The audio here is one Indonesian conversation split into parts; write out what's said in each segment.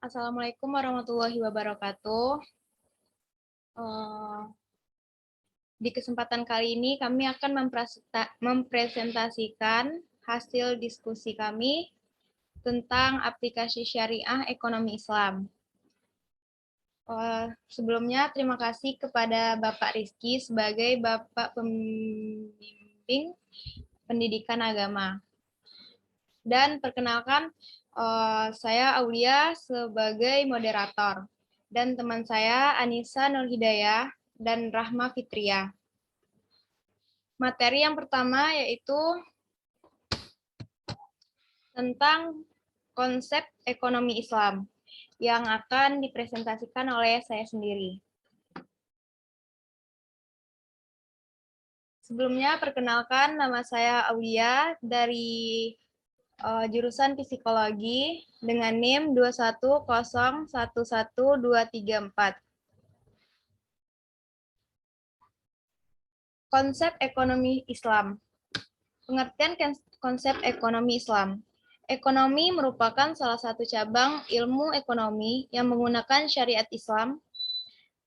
Assalamualaikum warahmatullahi wabarakatuh. Di kesempatan kali ini kami akan mempresentasikan hasil diskusi kami tentang aplikasi syariah ekonomi Islam. Sebelumnya terima kasih kepada Bapak Rizky sebagai Bapak Pembimbing Pendidikan Agama. Dan perkenalkan, saya Aulia sebagai moderator. Dan teman saya Anissa Nurhidayah dan Rahma Fitria. Materi yang pertama yaitu tentang konsep ekonomi Islam yang akan dipresentasikan oleh saya sendiri. Sebelumnya perkenalkan, nama saya Aulia dari jurusan psikologi dengan NIM 210111234. Konsep ekonomi Islam. Pengertian konsep ekonomi Islam. Ekonomi merupakan salah satu cabang ilmu ekonomi yang menggunakan syariat Islam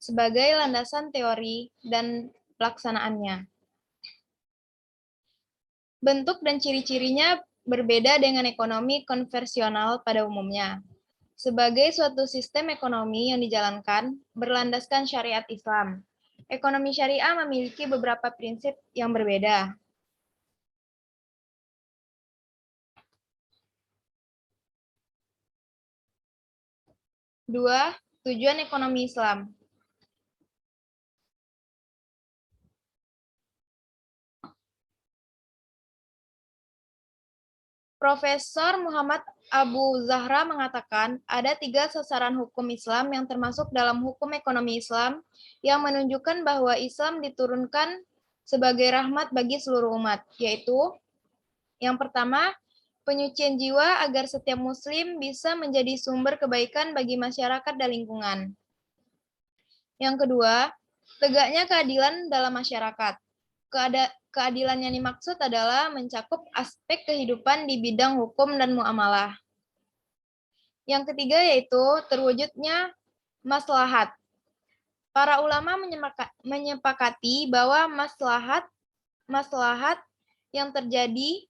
sebagai landasan teori dan pelaksanaannya. Bentuk dan ciri-cirinya berbeda dengan ekonomi konvensional pada umumnya. Sebagai suatu sistem ekonomi yang dijalankan berlandaskan syariat Islam, ekonomi syariah memiliki beberapa prinsip yang berbeda. 2. Tujuan ekonomi Islam. Profesor Muhammad Abu Zahra mengatakan ada 3 sasaran hukum Islam yang termasuk dalam hukum ekonomi Islam yang menunjukkan bahwa Islam diturunkan sebagai rahmat bagi seluruh umat, yaitu yang pertama, penyucian jiwa agar setiap muslim bisa menjadi sumber kebaikan bagi masyarakat dan lingkungan. Yang kedua, tegaknya keadilan dalam masyarakat. Keadilan yang dimaksud adalah mencakup aspek kehidupan di bidang hukum dan muamalah. Yang ketiga yaitu terwujudnya maslahat. Para ulama menyepakati bahwa maslahat yang terjadi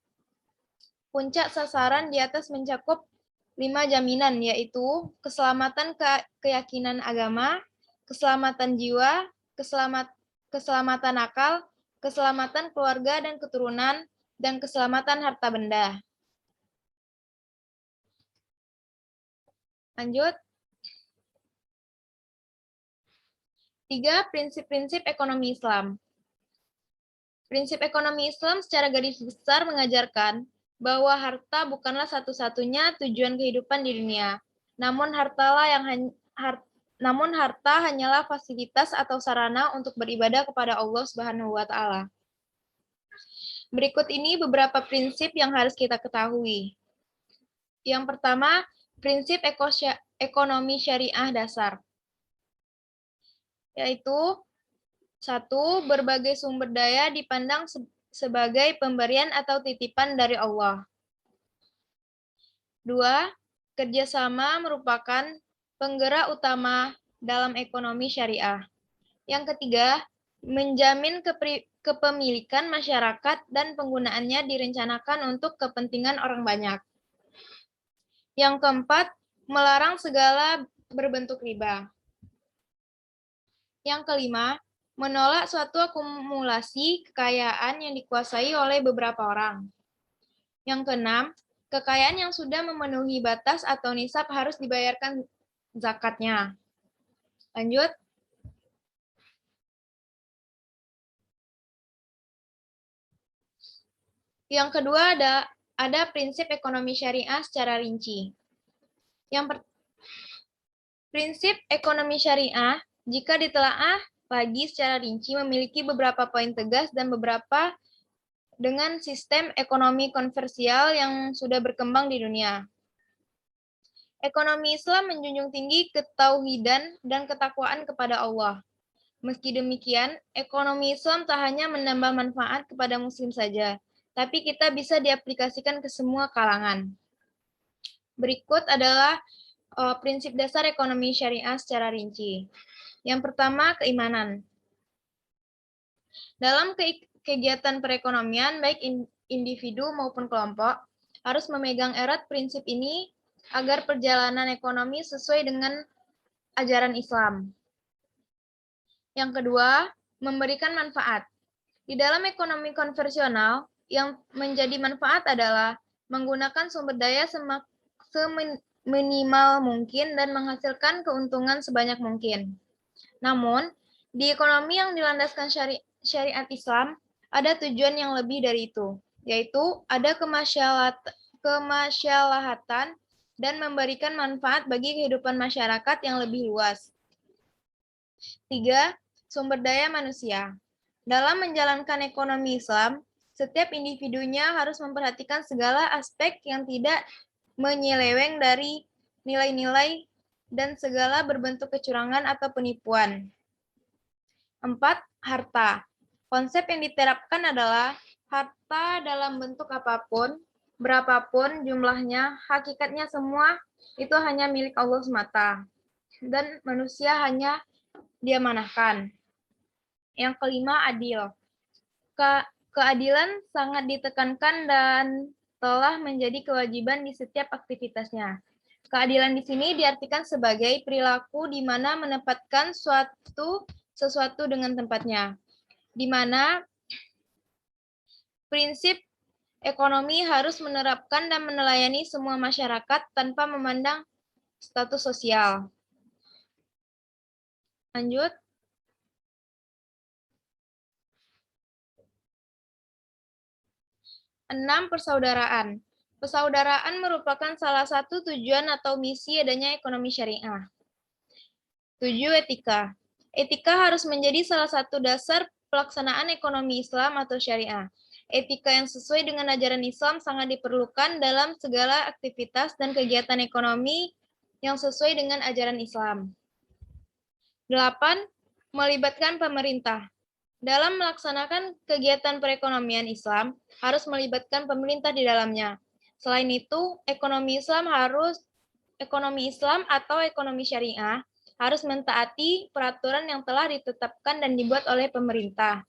puncak sasaran di atas mencakup 5 jaminan, yaitu keselamatan keyakinan agama, keselamatan jiwa, keselamatan akal, keselamatan keluarga dan keturunan, dan keselamatan harta benda. Lanjut. 3. Prinsip-prinsip ekonomi Islam. Prinsip ekonomi Islam secara garis besar mengajarkan bahwa harta bukanlah satu-satunya tujuan kehidupan di dunia. Namun harta hanyalah fasilitas atau sarana untuk beribadah kepada Allah Subhanahu wa taala. Berikut ini beberapa prinsip yang harus kita ketahui. Yang pertama, prinsip ekonomi syariah dasar. Yaitu 1. Berbagai sumber daya dipandang sebagai pemberian atau titipan dari Allah. 2. Kerjasama merupakan penggerak utama dalam ekonomi syariah. Yang ketiga, menjamin kepemilikan masyarakat dan penggunaannya direncanakan untuk kepentingan orang banyak. Yang keempat, melarang segala berbentuk riba. Yang kelima, menolak suatu akumulasi kekayaan yang dikuasai oleh beberapa orang. Yang keenam, kekayaan yang sudah memenuhi batas atau nisab harus dibayarkan zakatnya. Lanjut. Yang kedua ada prinsip ekonomi syariah secara rinci. Prinsip ekonomi syariah jika ditelaah lagi secara rinci memiliki beberapa poin tegas dan beberapa dengan sistem ekonomi konvensional yang sudah berkembang di dunia. Ekonomi Islam menjunjung tinggi ketauhidan dan ketakwaan kepada Allah. Meski demikian, ekonomi Islam tak hanya menambah manfaat kepada muslim saja, tapi kita bisa diaplikasikan ke semua kalangan. Berikut adalah prinsip dasar ekonomi syariah secara rinci. Yang pertama, keimanan. Dalam kegiatan perekonomian, baik individu maupun kelompok, harus memegang erat prinsip ini agar perjalanan ekonomi sesuai dengan ajaran Islam. Yang kedua, memberikan manfaat. Di dalam ekonomi konvensional, yang menjadi manfaat adalah menggunakan sumber daya seminimal mungkin dan menghasilkan keuntungan sebanyak mungkin. Namun, di ekonomi yang dilandaskan syariat Islam, ada tujuan yang lebih dari itu, yaitu ada kemaslahatan dan memberikan manfaat bagi kehidupan masyarakat yang lebih luas. 3. Sumber daya manusia. Dalam menjalankan ekonomi Islam, setiap individunya harus memperhatikan segala aspek yang tidak menyeleweng dari nilai-nilai dan segala berbentuk kecurangan atau penipuan. 4. Harta. Konsep yang diterapkan adalah harta dalam bentuk apapun, berapapun jumlahnya, hakikatnya semua itu hanya milik Allah semata, dan manusia hanya diamanahkan. Yang kelima, adil. Keadilan sangat ditekankan dan telah menjadi kewajiban di setiap aktivitasnya. Keadilan di sini diartikan sebagai perilaku di mana menempatkan sesuatu dengan tempatnya, di mana prinsip ekonomi harus menerapkan dan melayani semua masyarakat tanpa memandang status sosial. Lanjut. 6. Persaudaraan. Persaudaraan merupakan salah satu tujuan atau misi adanya ekonomi syariah. 7. Etika. Etika harus menjadi salah satu dasar pelaksanaan ekonomi Islam atau syariah. Etika yang sesuai dengan ajaran Islam sangat diperlukan dalam segala aktivitas dan kegiatan ekonomi yang sesuai dengan ajaran Islam. 8. Melibatkan pemerintah. Dalam melaksanakan kegiatan perekonomian Islam, harus melibatkan pemerintah di dalamnya. Selain itu, ekonomi Islam atau ekonomi syariah harus mentaati peraturan yang telah ditetapkan dan dibuat oleh pemerintah.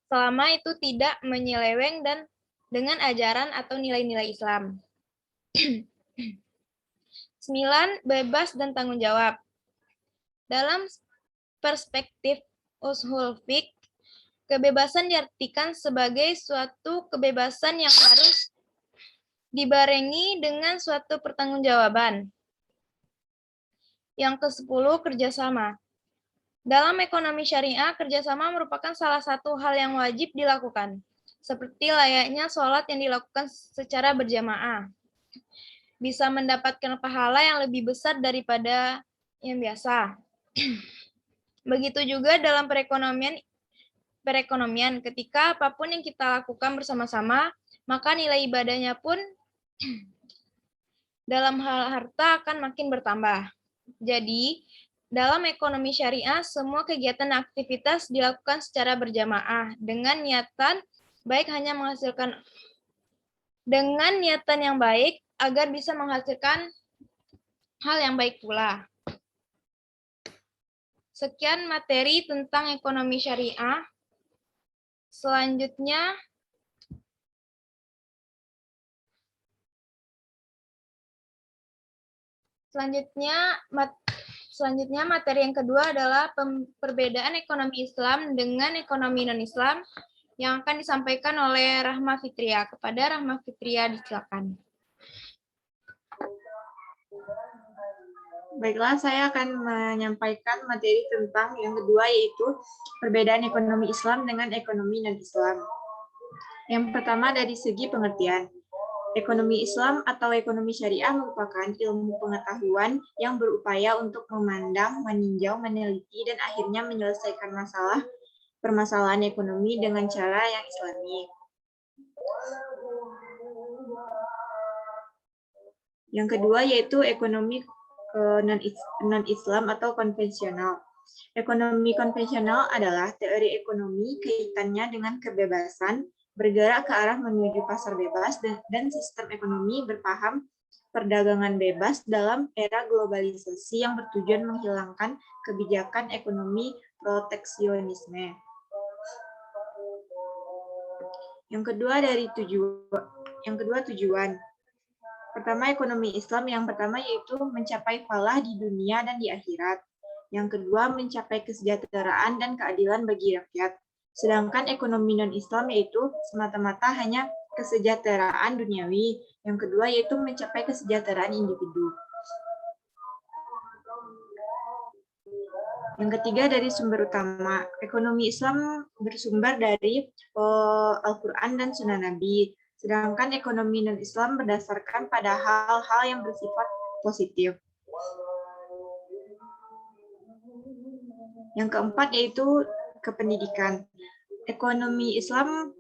Selama itu tidak menyeleweng dan dengan ajaran atau nilai-nilai Islam. 9. Bebas dan tanggung jawab. Dalam perspektif ushul fiqh, kebebasan diartikan sebagai suatu kebebasan yang harus dibarengi dengan suatu pertanggungjawaban. Yang ke-10, kerjasama. Dalam ekonomi syariah, kerjasama merupakan salah satu hal yang wajib dilakukan, seperti layaknya sholat yang dilakukan secara berjamaah. Bisa mendapatkan pahala yang lebih besar daripada yang biasa. Begitu juga dalam perekonomian, ketika apapun yang kita lakukan bersama-sama, maka nilai ibadahnya pun dalam hal harta akan makin bertambah. Jadi, dalam ekonomi syariah, semua kegiatan dan aktivitas dilakukan secara berjamaah dengan niatan yang baik agar bisa menghasilkan hal yang baik pula. Sekian materi tentang ekonomi syariah. Selanjutnya materi yang kedua adalah perbedaan ekonomi Islam dengan ekonomi non-Islam yang akan disampaikan oleh Rahma Fitria. Kepada Rahma Fitria, disilakan. Baiklah, saya akan menyampaikan materi tentang yang kedua, yaitu perbedaan ekonomi Islam dengan ekonomi non-Islam. Yang pertama dari segi pengertian. Ekonomi Islam atau ekonomi syariah merupakan ilmu pengetahuan yang berupaya untuk memandang, meninjau, meneliti, dan akhirnya menyelesaikan permasalahan ekonomi dengan cara yang Islami. Yang kedua yaitu ekonomi non-Islam atau konvensional. Ekonomi konvensional adalah teori ekonomi kaitannya dengan kebebasan, bergerak ke arah menuju pasar bebas, dan sistem ekonomi berpaham perdagangan bebas dalam era globalisasi yang bertujuan menghilangkan kebijakan ekonomi proteksionisme. Yang kedua tujuan. Pertama, ekonomi Islam yang pertama yaitu mencapai falah di dunia dan di akhirat. Yang kedua, mencapai kesejahteraan dan keadilan bagi rakyat. Sedangkan ekonomi non-Islam yaitu semata-mata hanya kesejahteraan duniawi. Yang kedua yaitu mencapai kesejahteraan individu. Yang ketiga dari sumber utama. Ekonomi Islam bersumber dari Al-Quran dan Sunnah Nabi. Sedangkan ekonomi non-Islam berdasarkan pada hal-hal yang bersifat positif. Yang keempat yaitu kependidikan. Ekonomi Islam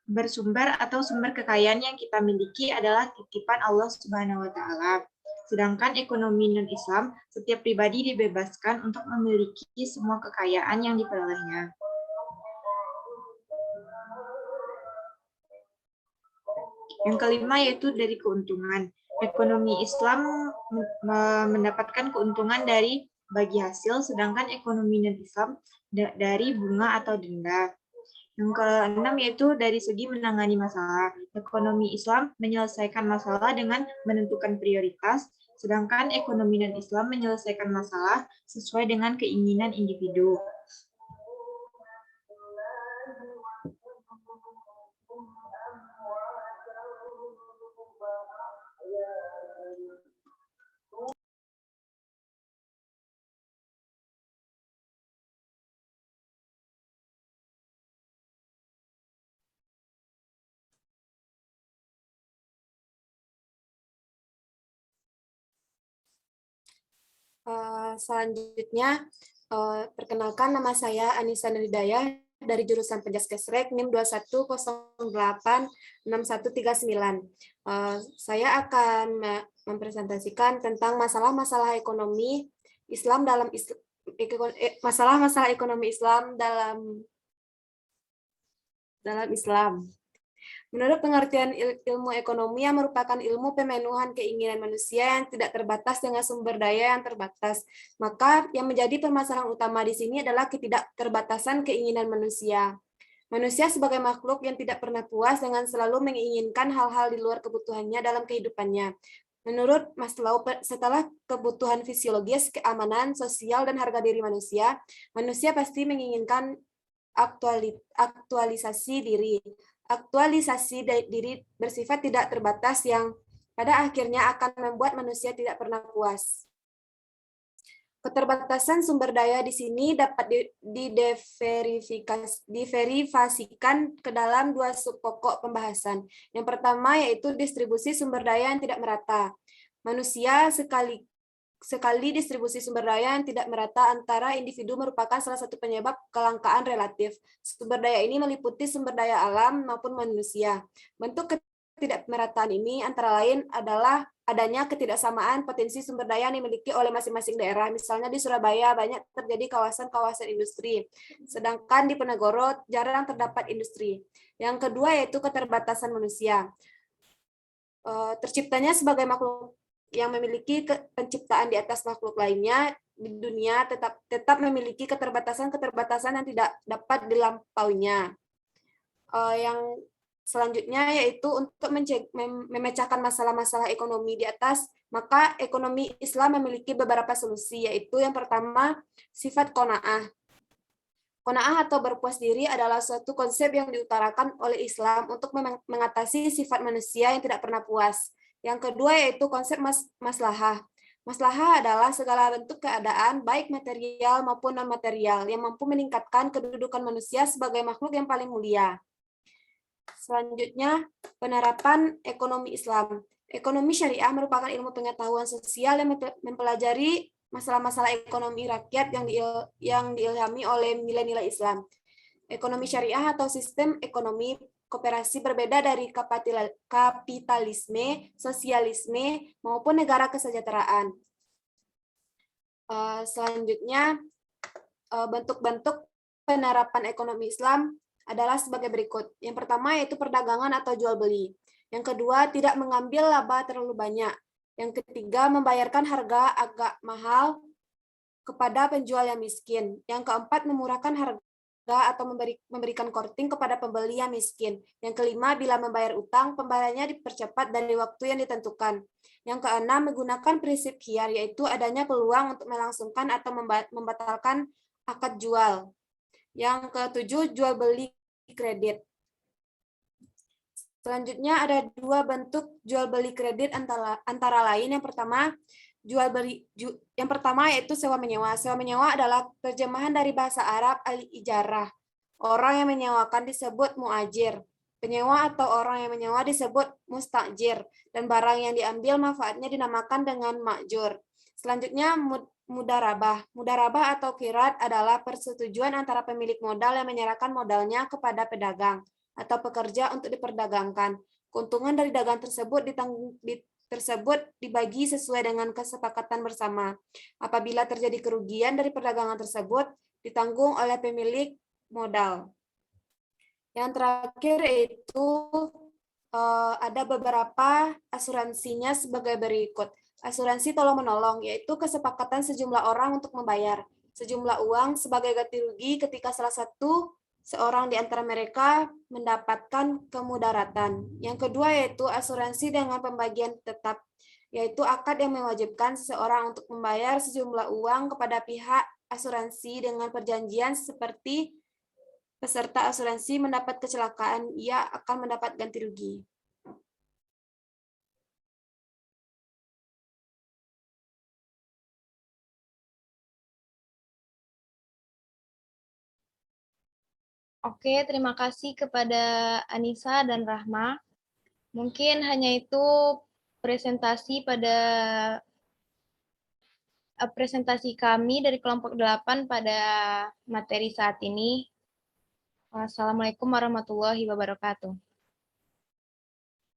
bersumber atau sumber kekayaan yang kita miliki adalah titipan Allah Subhanahu wa taala. Sedangkan ekonomi non-Islam, setiap pribadi dibebaskan untuk memiliki semua kekayaan yang diperolehnya. Yang kelima yaitu dari keuntungan. Ekonomi Islam mendapatkan keuntungan dari bagi hasil, sedangkan ekonomi non-Islam dari bunga atau denda. Yang keenam yaitu dari segi menangani masalah. Ekonomi Islam menyelesaikan masalah dengan menentukan prioritas, sedangkan ekonomi non-Islam menyelesaikan masalah sesuai dengan keinginan individu. Selanjutnya, perkenalkan nama saya Anissa Nurdaya dari jurusan Penjaskesrek NIM 21086139. Saya akan mempresentasikan tentang masalah-masalah ekonomi Islam dalam masalah-masalah ekonomi Islam dalam Islam. Menurut pengertian ilmu ekonomi yang merupakan ilmu pemenuhan keinginan manusia yang tidak terbatas dengan sumber daya yang terbatas, maka yang menjadi permasalahan utama di sini adalah ketidakterbatasan keinginan manusia. Manusia sebagai makhluk yang tidak pernah puas dengan selalu menginginkan hal-hal di luar kebutuhannya dalam kehidupannya. Menurut Maslow, setelah kebutuhan fisiologis, keamanan, sosial, dan harga diri manusia pasti menginginkan aktualisasi diri. Aktualisasi diri bersifat tidak terbatas yang pada akhirnya akan membuat manusia tidak pernah puas. Keterbatasan sumber daya di sini dapat diverifasikan ke dalam dua subpokok pembahasan. Yang pertama yaitu distribusi sumber daya yang tidak merata. Manusia sekali distribusi sumber daya yang tidak merata antara individu merupakan salah satu penyebab kelangkaan relatif. Sumber daya ini meliputi sumber daya alam maupun manusia. Bentuk ketidakmerataan ini antara lain adalah adanya ketidaksamaan potensi sumber daya yang dimiliki oleh masing-masing daerah. Misalnya di Surabaya banyak terjadi kawasan-kawasan industri, sedangkan di Penegoro jarang terdapat industri. Yang kedua yaitu keterbatasan manusia. Terciptanya sebagai makhluk yang memiliki penciptaan di atas makhluk lainnya di dunia tetap memiliki keterbatasan yang tidak dapat dilampauinya. Yang selanjutnya yaitu untuk memecahkan masalah-masalah ekonomi di atas, maka ekonomi Islam memiliki beberapa solusi, yaitu yang pertama sifat qanaah. Qanaah atau berpuas diri adalah suatu konsep yang diutarakan oleh Islam untuk mengatasi sifat manusia yang tidak pernah puas. Yang kedua yaitu konsep maslahah. Maslahah adalah segala bentuk keadaan, baik material maupun non-material, yang mampu meningkatkan kedudukan manusia sebagai makhluk yang paling mulia. Selanjutnya, penerapan ekonomi Islam. Ekonomi syariah merupakan ilmu pengetahuan sosial yang mempelajari masalah-masalah ekonomi rakyat yang diilhami oleh nilai-nilai Islam. Ekonomi syariah atau sistem ekonomi kooperasi berbeda dari kapitalisme, sosialisme, maupun negara kesejahteraan. Selanjutnya, bentuk-bentuk penerapan ekonomi Islam adalah sebagai berikut. Yang pertama yaitu perdagangan atau jual beli. Yang kedua, tidak mengambil laba terlalu banyak. Yang ketiga, membayarkan harga agak mahal kepada penjual yang miskin. Yang keempat, memurahkan harga atau memberikan korting kepada pembeli yang miskin. Yang kelima, bila membayar utang, pembayarannya dipercepat dari waktu yang ditentukan. Yang keenam, menggunakan prinsip khiyar, yaitu adanya peluang untuk melangsungkan atau membatalkan akad jual. Yang ketujuh, jual beli kredit. Selanjutnya ada dua bentuk jual beli kredit antara lain. Yang pertama, yang pertama yaitu sewa menyewa. Sewa menyewa adalah terjemahan dari bahasa Arab al-ijarah. Orang yang menyewakan disebut muajir. Penyewa atau orang yang menyewa disebut mustajir. Dan barang yang diambil manfaatnya dinamakan dengan makjur. Selanjutnya mudarabah. Mudarabah atau kirat adalah persetujuan antara pemilik modal yang menyerahkan modalnya kepada pedagang atau pekerja untuk diperdagangkan. Keuntungan dari dagang tersebut dibagi sesuai dengan kesepakatan bersama. Apabila terjadi kerugian dari perdagangan tersebut, ditanggung oleh pemilik modal. Yang terakhir itu ada beberapa asuransinya sebagai berikut. Asuransi tolong-menolong, yaitu kesepakatan sejumlah orang untuk membayar sejumlah uang sebagai ganti rugi ketika salah satu seorang di antara mereka mendapatkan kemudaratan. Yang kedua yaitu asuransi dengan pembagian tetap, yaitu akad yang mewajibkan seseorang untuk membayar sejumlah uang kepada pihak asuransi dengan perjanjian seperti peserta asuransi mendapat kecelakaan, ia akan mendapat ganti rugi. Oke, terima kasih kepada Anissa dan Rahma. Mungkin hanya itu presentasi kami dari kelompok 8 pada materi saat ini. Wassalamualaikum warahmatullahi wabarakatuh.